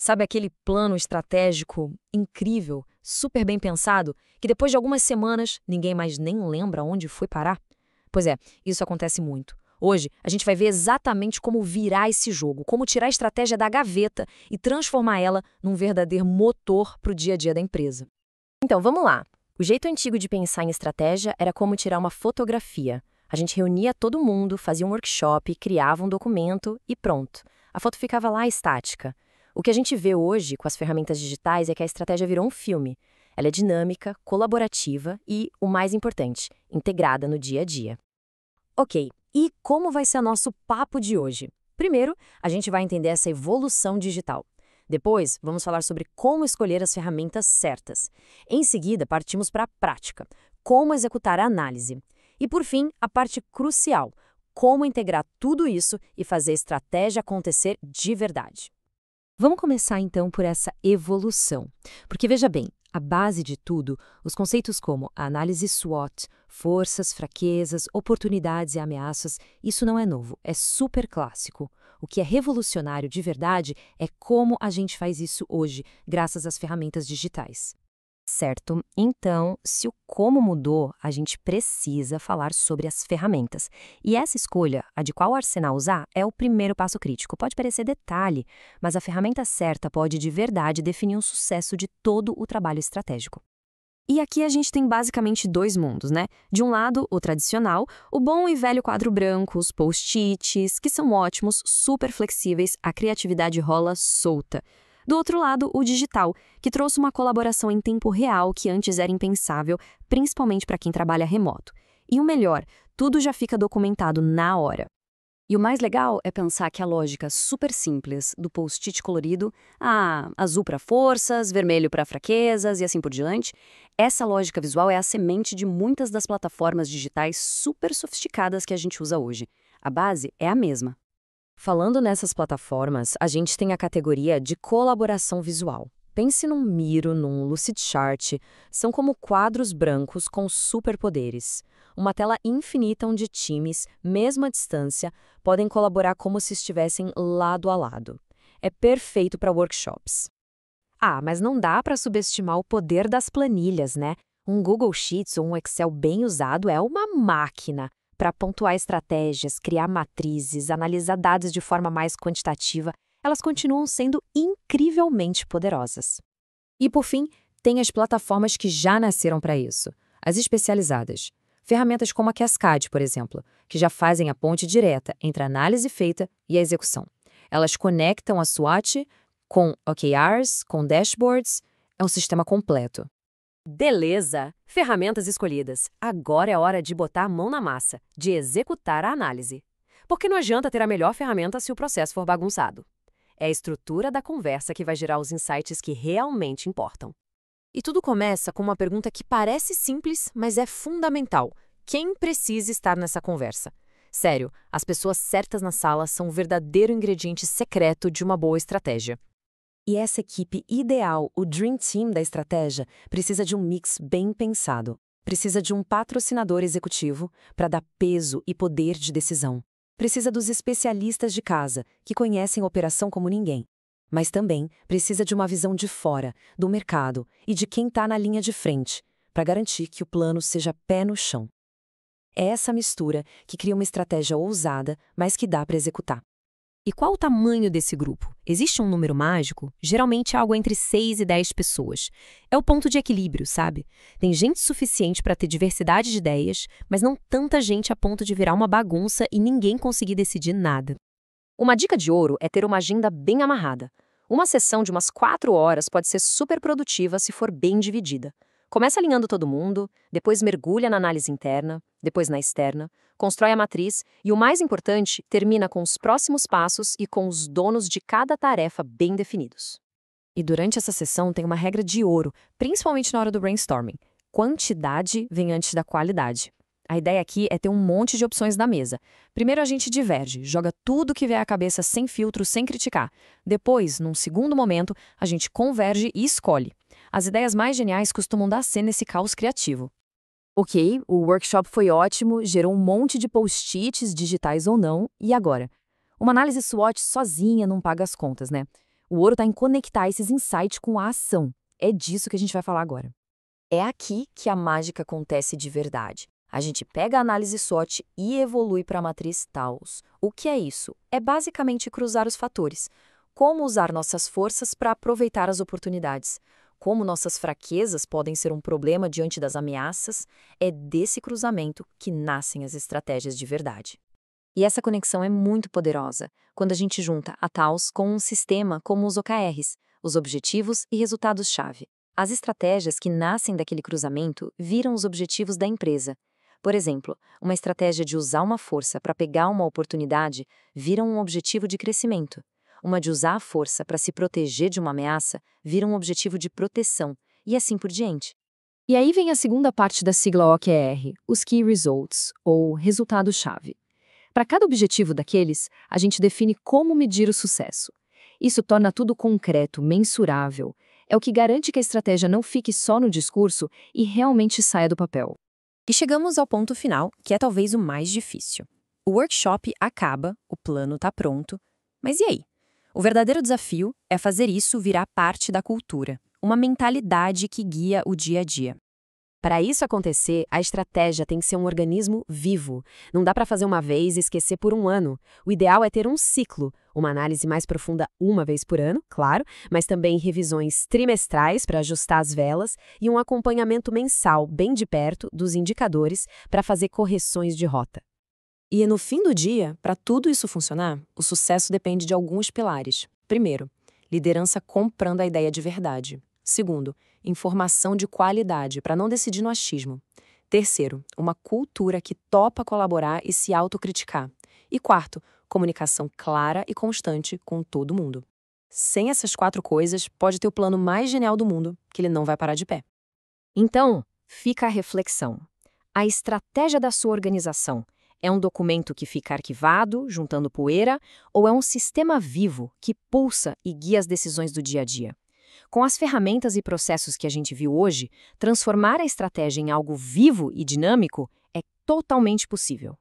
Sabe aquele plano estratégico incrível, super bem pensado, que depois de algumas semanas ninguém mais nem lembra onde foi parar? Pois é, isso acontece muito. Hoje, a gente vai ver exatamente como virar esse jogo, como tirar a estratégia da gaveta e transformar ela num verdadeiro motor para o dia a dia da empresa. Então, vamos lá. O jeito antigo de pensar em estratégia era como tirar uma fotografia. A gente reunia todo mundo, fazia um workshop, criava um documento e pronto. A foto ficava lá estática. O que a gente vê hoje com as ferramentas digitais é que a estratégia virou um filme. Ela é dinâmica, colaborativa e, o mais importante, integrada no dia a dia. Ok, e como vai ser o nosso papo de hoje? Primeiro, a gente vai entender essa evolução digital. Depois, vamos falar sobre como escolher as ferramentas certas. Em seguida, partimos para a prática, como executar a análise. E, por fim, a parte crucial, como integrar tudo isso e fazer a estratégia acontecer de verdade. Vamos começar então por essa evolução. Porque veja bem, a base de tudo, os conceitos como a análise SWOT, forças, fraquezas, oportunidades e ameaças, isso não é novo, é super clássico. O que é revolucionário de verdade é como a gente faz isso hoje, graças às ferramentas digitais. Certo? Então, se o como mudou, a gente precisa falar sobre as ferramentas. E essa escolha, a de qual arsenal usar, é o primeiro passo crítico. Pode parecer detalhe, mas a ferramenta certa pode de verdade definir o sucesso de todo o trabalho estratégico. E aqui a gente tem basicamente dois mundos, né? De um lado, o tradicional, o bom e velho quadro branco, os post-its, que são ótimos, super flexíveis, a criatividade rola solta. Do outro lado, o digital, que trouxe uma colaboração em tempo real que antes era impensável, principalmente para quem trabalha remoto. E o melhor, tudo já fica documentado na hora. E o mais legal é pensar que a lógica super simples do post-it colorido, azul para forças, vermelho para fraquezas e assim por diante, essa lógica visual é a semente de muitas das plataformas digitais super sofisticadas que a gente usa hoje. A base é a mesma. Falando nessas plataformas, a gente tem a categoria de colaboração visual. Pense num Miro, num Lucidchart, são como quadros brancos com superpoderes. Uma tela infinita onde times, mesmo à distância, podem colaborar como se estivessem lado a lado. É perfeito para workshops. Mas não dá para subestimar o poder das planilhas, né? Um Google Sheets ou um Excel bem usado é uma máquina para pontuar estratégias, criar matrizes, analisar dados de forma mais quantitativa. Elas continuam sendo incrivelmente poderosas. E, por fim, tem as plataformas que já nasceram para isso, as especializadas. Ferramentas como a Cascade, por exemplo, que já fazem a ponte direta entre a análise feita e a execução. Elas conectam a SWOT com OKRs, com dashboards, é um sistema completo. Beleza! Ferramentas escolhidas. Agora é hora de botar a mão na massa, de executar a análise. Porque não adianta ter a melhor ferramenta se o processo for bagunçado. É a estrutura da conversa que vai gerar os insights que realmente importam. E tudo começa com uma pergunta que parece simples, mas é fundamental. Quem precisa estar nessa conversa? Sério, as pessoas certas na sala são o verdadeiro ingrediente secreto de uma boa estratégia. E essa equipe ideal, o Dream Team da estratégia, precisa de um mix bem pensado. Precisa de um patrocinador executivo para dar peso e poder de decisão. Precisa dos especialistas de casa, que conhecem a operação como ninguém. Mas também precisa de uma visão de fora, do mercado e de quem está na linha de frente, para garantir que o plano seja pé no chão. É essa mistura que cria uma estratégia ousada, mas que dá para executar. E qual o tamanho desse grupo? Existe um número mágico? Geralmente é algo entre 6 e 10 pessoas. É o ponto de equilíbrio, sabe? Tem gente suficiente para ter diversidade de ideias, mas não tanta gente a ponto de virar uma bagunça e ninguém conseguir decidir nada. Uma dica de ouro é ter uma agenda bem amarrada. Uma sessão de umas 4 horas pode ser super produtiva se for bem dividida. Começa alinhando todo mundo, depois mergulha na análise interna, depois na externa, constrói a matriz e, o mais importante, termina com os próximos passos e com os donos de cada tarefa bem definidos. E durante essa sessão tem uma regra de ouro, principalmente na hora do brainstorming. Quantidade vem antes da qualidade. A ideia aqui é ter um monte de opções na mesa. Primeiro a gente diverge, joga tudo que vier à cabeça sem filtro, sem criticar. Depois, num segundo momento, a gente converge e escolhe. As ideias mais geniais costumam dar C nesse caos criativo. Ok, o workshop foi ótimo, gerou um monte de post-its digitais ou não, e agora? Uma análise SWOT sozinha não paga as contas, né? O ouro está em conectar esses insights com a ação. É disso que a gente vai falar agora. É aqui que a mágica acontece de verdade. A gente pega a análise SWOT e evolui para a matriz Taos. O que é isso? É basicamente cruzar os fatores. Como usar nossas forças para aproveitar as oportunidades. Como nossas fraquezas podem ser um problema diante das ameaças. É desse cruzamento que nascem as estratégias de verdade. E essa conexão é muito poderosa quando a gente junta a Taos com um sistema como os OKRs, os Objetivos e Resultados-Chave. As estratégias que nascem daquele cruzamento viram os objetivos da empresa. Por exemplo, uma estratégia de usar uma força para pegar uma oportunidade vira um objetivo de crescimento. Uma de usar a força para se proteger de uma ameaça vira um objetivo de proteção, e assim por diante. E aí vem a segunda parte da sigla OKR, os Key Results, ou Resultado-Chave. Para cada objetivo daqueles, a gente define como medir o sucesso. Isso torna tudo concreto, mensurável. É o que garante que a estratégia não fique só no discurso e realmente saia do papel. E chegamos ao ponto final, que é talvez o mais difícil. O workshop acaba, o plano está pronto, mas e aí? O verdadeiro desafio é fazer isso virar parte da cultura, uma mentalidade que guia o dia a dia. Para isso acontecer, a estratégia tem que ser um organismo vivo. Não dá para fazer uma vez e esquecer por um ano. O ideal é ter um ciclo, uma análise mais profunda uma vez por ano, claro, mas também revisões trimestrais para ajustar as velas e um acompanhamento mensal bem de perto dos indicadores para fazer correções de rota. E no fim do dia, para tudo isso funcionar, o sucesso depende de alguns pilares. Primeiro, liderança comprando a ideia de verdade. Segundo, informação de qualidade, para não decidir no achismo. Terceiro, uma cultura que topa colaborar e se autocriticar. E quarto, comunicação clara e constante com todo mundo. Sem essas 4 coisas, pode ter o plano mais genial do mundo, que ele não vai parar de pé. Então, fica a reflexão. A estratégia da sua organização é um documento que fica arquivado, juntando poeira, ou é um sistema vivo que pulsa e guia as decisões do dia a dia? Com as ferramentas e processos que a gente viu hoje, transformar a estratégia em algo vivo e dinâmico é totalmente possível.